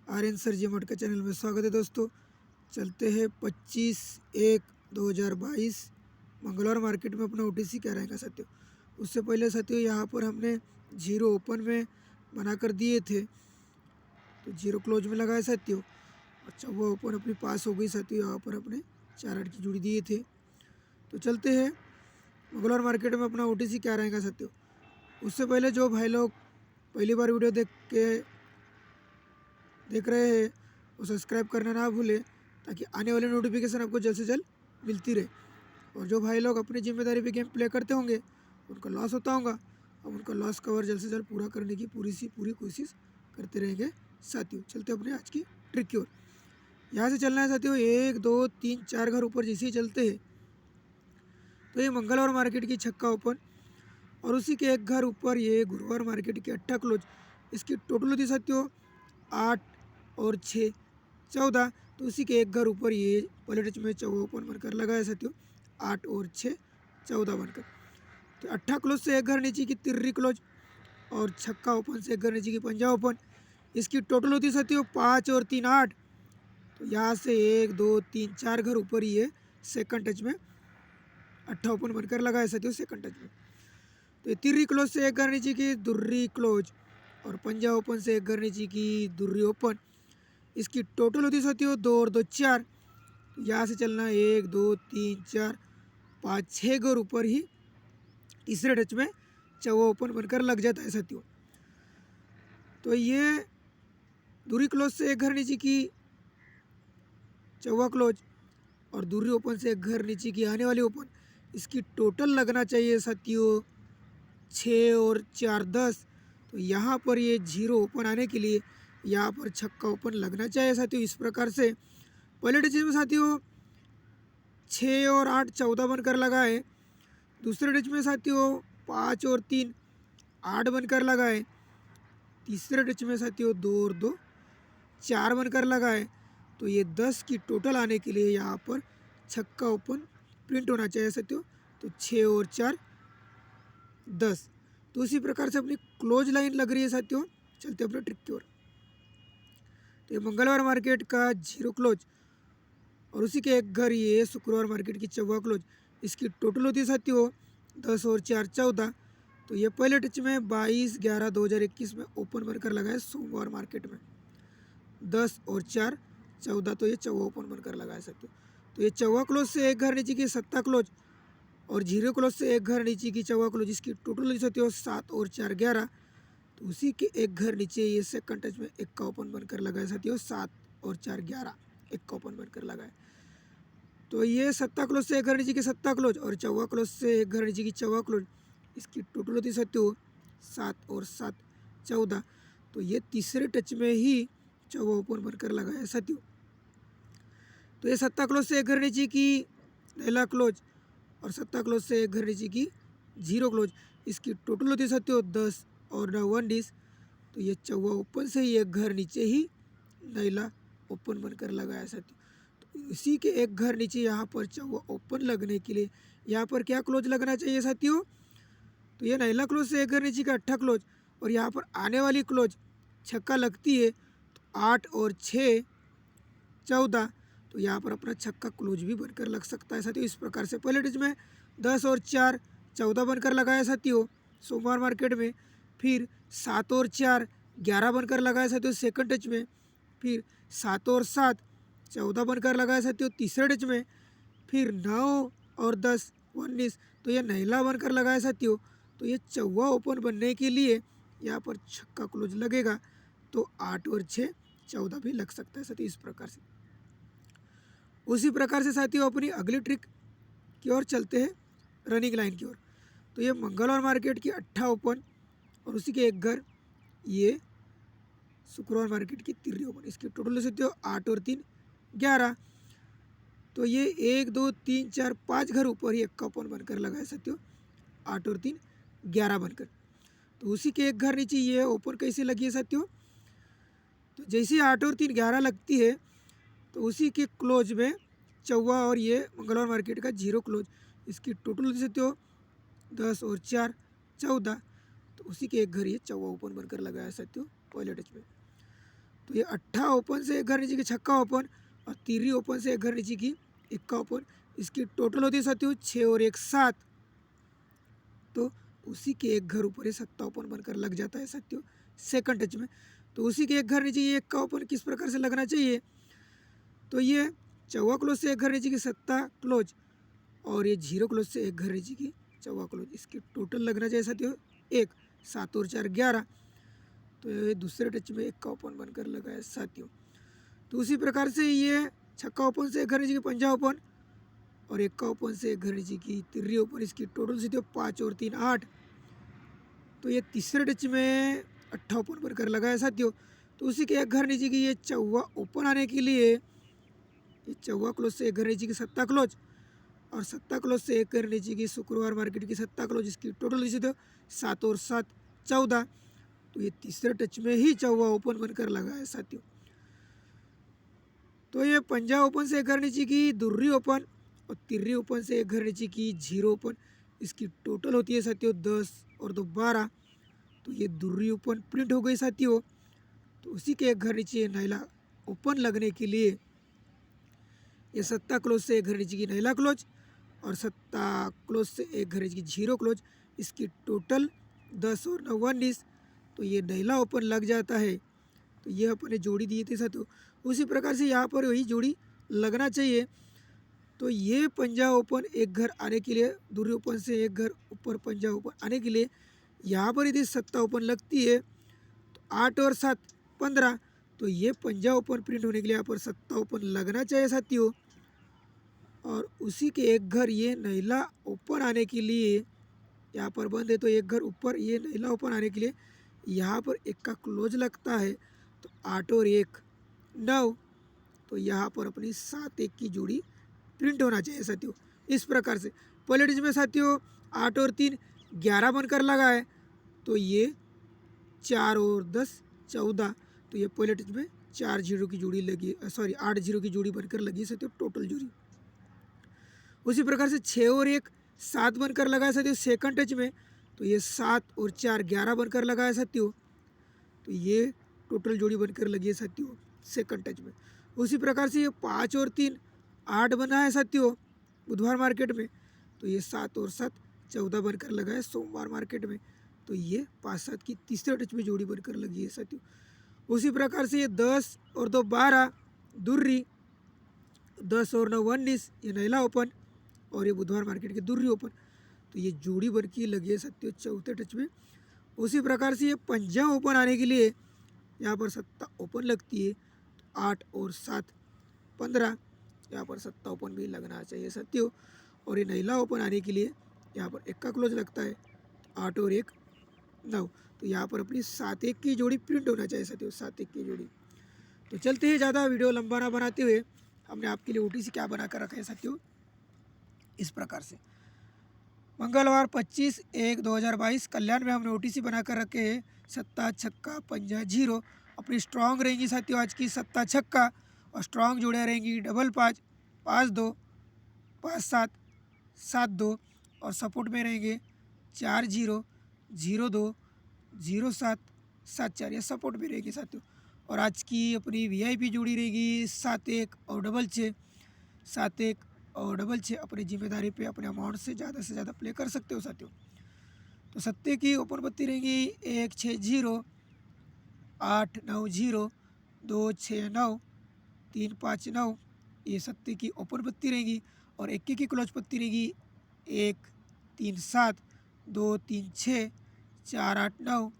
Aryan sir जी मटका channel में स्वागत है दोस्तों। चलते हैं 25/1/2022 मंगलवार मार्केट में अपना ओटीसी क्या रहेगा साथियों। उससे पहले साथियों यहाँ पर हमने जीरो ओपन में बनाकर दिए थे, तो जीरो क्लोज में लगाए साथियों। अच्छा वो ओपन अपनी पास हो गई साथियों, यहाँ पर अपने 4 8 की जुड़ी दिए थे। तो चलते हैं मंगलवार मार्केट में अपना ओटीसी क्या रहेगा साथियों। उससे पहले जो भाई लोग पहली बार वीडियो देख रहे हैं वो सब्सक्राइब करना ना भूलें, ताकि आने वाली नोटिफिकेशन आपको जल्द से जल्द मिलती रहे। और जो भाई लोग अपनी जिम्मेदारी पे गेम प्ले करते होंगे उनका लॉस होता होगा, अब उनका लॉस कवर जल्द से जल्द पूरा करने की पूरी कोशिश करते रहेंगे साथियों। चलते अपने आज की ट्रिक की ओर। यहाँ से चलना है साथियों 1 2 3 4 घर ऊपर जैसे ही चलते हैं तो ये मंगलवार मार्केट की छक्का ओपन, और उसी के एक घर ऊपर ये गुरुवार मार्केट की 8 क्लोज। इसकी टोटल होती साथियों 8 और 6 14। तो उसी के एक घर ऊपर ये पहले टच में 14 ओपन बनकर लगाया साथियों, 8 और 6 14 बनकर। तो 8 क्लोज से एक घर नीचे की 3 क्लोज, और छक्का ओपन से एक घर नीचे की पंजा ओपन। इसकी टोटल होती साथियों 5 और 3 8। तो यहाँ से 1 2 3 4 घर ऊपर ये सेकंड टच में 8 ओपन बनकर लगाया साथियों सेकंड टच में। तो ये 3 क्लोज से एक घर नीचे की दुर्री क्लोज, और पंजा ओपन से एक घर नीचे की दुर्री ओपन। इसकी टोटल होती साथियों 2 और 2 4। यहाँ से चलना 1 2 3 4 5 6 घर ऊपर ही तीसरे टच में चौवा ओपन बनकर लग जाता है साथियों। तो ये दूरी क्लोज से एक घर नीचे की चौवा क्लोज, और दूरी ओपन से एक घर नीचे की आने वाली ओपन। इसकी टोटल लगना चाहिए साथियों 6 और 4 10। तो यहाँ पर ये जीरो ओपन आने के लिए यहाँ पर छक्का ओपन लगना चाहिए साथियों। इस प्रकार से पहले टच में साथियों 6 और 8 14 बनकर लगाए, दूसरे टच में साथियों 5 और 3 8 बनकर लगाए, तीसरे टच में साथियों 2 और 2 4 बनकर लगाए। तो ये 10 की टोटल आने के लिए यहाँ पर छक्का ओपन प्रिंट होना चाहिए साथियों। तो 6 और 4 10। तो उसी प्रकार से अपनी क्लोज लाइन लग रही है साथियों। चलते अपने ट्रिक की ओर। तो ये मंगलवार मार्केट का जीरो क्लोज, और उसी के एक घर ये शुक्रवार मार्केट की चौवा क्लोज। इसकी टोटल होती है साथियों 10 और 4 14। तो ये पहले टच में 22/11/2021 में ओपन बनकर लगाए सोमवार मार्केट में 10 और 4 14। तो ये चौवा ओपन बनकर लगाए साथियों। तो ये चौवा क्लोज से एक घर नीचे की 7 क्लोज, और जीरो क्लोज से एक घर नीचे की चौवा क्लोज। इसकी टोटल होती साथियों 7 और 4 11। तो उसी के एक घर नीचे ये सेकंड टच में एक का ओपन बनकर लगाए साथियों 7 और 4 11 एक का ओपन बनकर लगाए। तो ये 7 क्लोज से एक घर नीचे की 7 क्लोज, और चौवा क्लोज से एक घर नीचे की चौवा क्लोज। इसकी टोटल होती साथियों 7 और 7 14। तो ये तीसरे टच में ही चौवा ओपन बनकर लगाया साथियों। तो ये 7 क्लोज से एक घर नीचे की पहला क्लोज, और 7 क्लोज से एक घर नीचे की जीरो क्लोज। इसकी टोटल होती साथियों 10 और 9 1 डिस। तो ये चौवा ओपन से ही एक घर नीचे ही नैला ओपन बनकर लगाया साथियों। तो इसी के एक घर नीचे यहाँ पर चौवा ओपन लगने के लिए यहाँ पर क्या क्लोज लगना चाहिए साथियों। तो ये नैला क्लोज से एक घर नीचे का 8 क्लोज, और यहाँ पर आने वाली क्लोज छक्का लगती है तो 8 और 6 14। तो यहाँ पर अपना छक्का क्लोज भी बनकर लग सकता है साथियों। इस प्रकार से पहले टच में 10 और 4 14 बनकर लगाया साथियों सोमवार मार्केट में, फिर 7 और 4 11 बनकर लगाया साथियों सेकंड टच में, फिर 7 और 7 14 बनकर लगाया साथियों तीसरे टच में, फिर 9 और 10 19। तो ये नैला बनकर लगाया साथियों। तो ये चौवा ओपन बनने के लिए यहाँ पर छक्का क्लोज लगेगा, तो 8 और 6 14 भी लग सकता है साथियों। इस प्रकार से उसी प्रकार से साथियों अपनी अगली ट्रिक की ओर चलते हैं, रनिंग लाइन की ओर। तो ये मंगलवार मार्केट की 8 ओपन, और उसी के एक घर ये शुक्रवार मार्केट की 3 ओपन। इसकी टोटल साथियों 8 और 3 11। तो ये 1 2 3 4 5 घर ऊपर ही एक का ओपन बनकर लगाए साथियों 8 और 3 11 बनकर। तो उसी के एक घर नीचे ये ओपन कैसे लगी है साथियों। तो जैसे 8 और 3 11 लगती है तो उसी के क्लोज में चौवा, और ये मंगलवार मार्केट का जीरो क्लोज। इसकी टोटल साथियों 10 और 4 14। तो उसी के एक घर ये चौवा ओपन बनकर लगाया साथियों पहले टच में। तो ये अट्ठा ओपन से एक घर नीचे की छक्का ओपन और तिर्री ओपन से एक घर नीचे की इक्का ओपन, इसकी टोटल होती है साथियों 6 और 1 7। तो उसी के एक घर ऊपर ये सत्ता ओपन बनकर लग जाता है साथियों सेकंड टच में। तो उसी के एक घर नीचे ये इक्का ओपन किस प्रकार से लगना चाहिए, तो ये चौवा क्लोज से एक घर नीचे की सत्ता क्लोज और ये जीरो क्लोज से एक घर नीचे की चौवा क्लोज, इसकी टोटल लगना चाहिए साथियों 1 7 और 4 11। तो ये दूसरे टच में इक्का ओपन बनकर लगा है साथियों। तो उसी प्रकार से ये छक्का ओपन से एक घर नीचे की पंजा ओपन और इक्का ओपन से एक घर नीचे की तिर्री ओपन, इसकी टोटल सीधी 5 और 3 8। तो ये तीसरे टच में अट्ठा ओपन बनकर लगा है साथियों। तो उसी के एक घर नीचे की ये चौवा ओपन आने के लिए ये चौवा क्लोज से एक घर नीचे की सत्ता क्लोज और सत्ता क्लोज से एक घर नीचे की शुक्रवार मार्केट की सत्ता क्लोज, इसकी टोटल सीधे 7 और 7 14। तो ये तीसरे टच में ही चौवा ओपन बनकर लगा है साथियों। तो ये पंजा ओपन से एक घर नीचे की दुर्री ओपन और तिर्री ओपन से एक घर नीचे की जीरो ओपन, इसकी टोटल होती है साथियों 10 और 2 12। तो ये दुर्री ओपन प्रिंट हो गई साथियों। तो उसी के एक घर नीचे नैला ओपन लगने के लिए ये सत्ता क्लोज से एक घर नीचे की नैला क्लोज और सत्ता क्लोज से एक घर नीचे की जीरो क्लोज, इसकी टोटल 10 और 9 19। तो ये नैला ओपन लग जाता है। तो ये अपने जोड़ी दिए थे साथियों, उसी प्रकार से यहाँ पर वही जोड़ी लगना चाहिए। तो ये पंजा ओपन एक घर आने के लिए दूरी ओपन से एक घर ऊपर पंजा ओपन आने के लिए यहाँ पर यदि सत्ता ओपन लगती है तो 8 और 7 15। तो ये पंजा ओपन प्रिंट होने के लिए यहाँ पर सत्ता ओपन लगना चाहिए साथियों। और उसी के एक घर ये नैला ओपन आने के लिए यहाँ पर बंद है, तो एक घर ऊपर ये नैला ओपन आने के लिए यहाँ पर एक का क्लोज लगता है। तो 8 और 1 9। तो यहाँ पर अपनी 7 1 की जोड़ी प्रिंट होना चाहिए साथियों। इस प्रकार से पहले टच में साथियों 8 और 3 11 बनकर लगा है, तो ये 4 और 10 14। तो ये पहले टच में 4 जीरो की जोड़ी लगी, सॉरी 8 जीरो की जोड़ी बनकर लगी साथियों टोटल जोड़ी। उसी प्रकार से 6 और 1 7 बनकर लगा है साथियों सेकंड टच में, तो ये 7 और 4 11 बनकर लगा है साथियों। तो ये टोटल जोड़ी बनकर लगी है साथियों सेकंड टच में। उसी प्रकार से ये 5 और 3 8 बना है साथियों बुधवार मार्केट में, तो ये 7 और 7 14 बनकर लगा है सोमवार मार्केट में। तो ये 5 7 की तीसरे टच में जोड़ी बनकर लगी है साथियों। उसी प्रकार से ये 10 और 2 12 दुर्री, 10 और 9 19 ये नैला ओपन और ये बुधवार मार्केट की दुर्री ओपन। तो ये जोड़ी बन की लगी है साथियों चौथे टच में। उसी प्रकार से ये पंजा ओपन आने के लिए यहाँ पर सत्ता ओपन लगती है, तो 8 और 7 15। यहाँ पर सत्ता ओपन भी लगना चाहिए साथियों। और ये नैला ओपन आने के लिए यहाँ पर एक का क्लोज लगता है, 8 और 1 9। तो यहाँ पर अपनी 7 1 की जोड़ी प्रिंट होना चाहिए साथियों 7 1 की जोड़ी। तो चलते हैं, ज़्यादा वीडियो लंबा ना बनाते हुए हमने आपके लिए OTC क्या बना कर रखा है साथियों इस प्रकार से। मंगलवार 25 1 2022 कल्याण में हमने OTC बना कर रखे हैं सत्ता छक्का पंजा जीरो। अपनी स्ट्रांग रहेंगी साथियों आज की सत्ता छक्का और स्ट्रांग जोड़ियाँ रहेंगी 5 5 5 2 5 7 7 2 और सपोर्ट में रहेंगे 4 0 0 2 0 7 7 4, ये सपोर्ट में रहेगी साथियों। और आज की अपनी VIP जोड़ी रहेगी 7 1 और डबल 6 7 1 और डबल 6। अपनी जिम्मेदारी पे अपने अमाउंट से ज़्यादा प्ले कर सकते हो साथियों। तो सत्ते की ओपन पत्ती रहेंगी 1 6 0 8 9 0 2 6 9 3 5 9, ये सत्ते की ओपन पत्ती रहेगी। और इक्के की क्लोज पत्ती रहेगी 1 3 7 2 3 6 4 8 9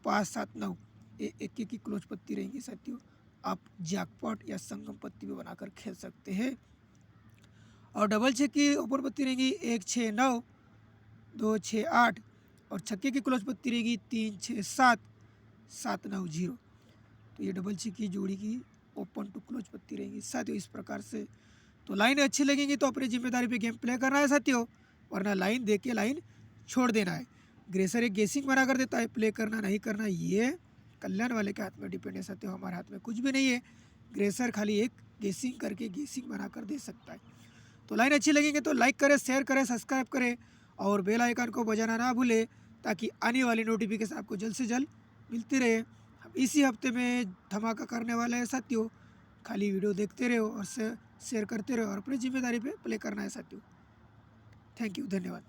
5 7 9, ये इक्के की क्लोज पत्ती रहेंगी साथियों। आप जैकपॉट या संगम पत्ती भी बनाकर खेल सकते हैं। और डबल 6 की ओपन पत्ती रहेगी 1 6 9 2 6 8 और छक्के की क्लोज पत्ती रहेगी 3 6 7 7 9 0। तो ये डबल 6 की जोड़ी की ओपन टू क्लोज पत्ती रहेगी साथियों इस प्रकार से। तो लाइन अच्छी लगेंगी तो अपनी जिम्मेदारी पे गेम प्ले करना है साथियों, वरना लाइन देख के लाइन छोड़ देना है। ग्रेसर एक गेसिंग बना कर देता है, प्ले करना नहीं करना ये कल्याण वाले के हाथ में डिपेंड है साथियों, हमारे हाथ में कुछ भी नहीं है। ग्रेसर खाली एक गेसिंग करके गेसिंग बना कर दे सकता है। तो लाइन अच्छी लगेंगे तो लाइक करें, शेयर करें, सब्सक्राइब करें और बेल आइकन को बजाना ना भूलें ताकि आने वाली नोटिफिकेशन आपको जल्द से जल्द मिलती रहे। इसी हफ्ते में धमाका करने वाला है साथियों। खाली वीडियो देखते रहो और शेयर करते रहो और अपनी जिम्मेदारी पे प्ले करना है साथियों। थैंक यू, धन्यवाद।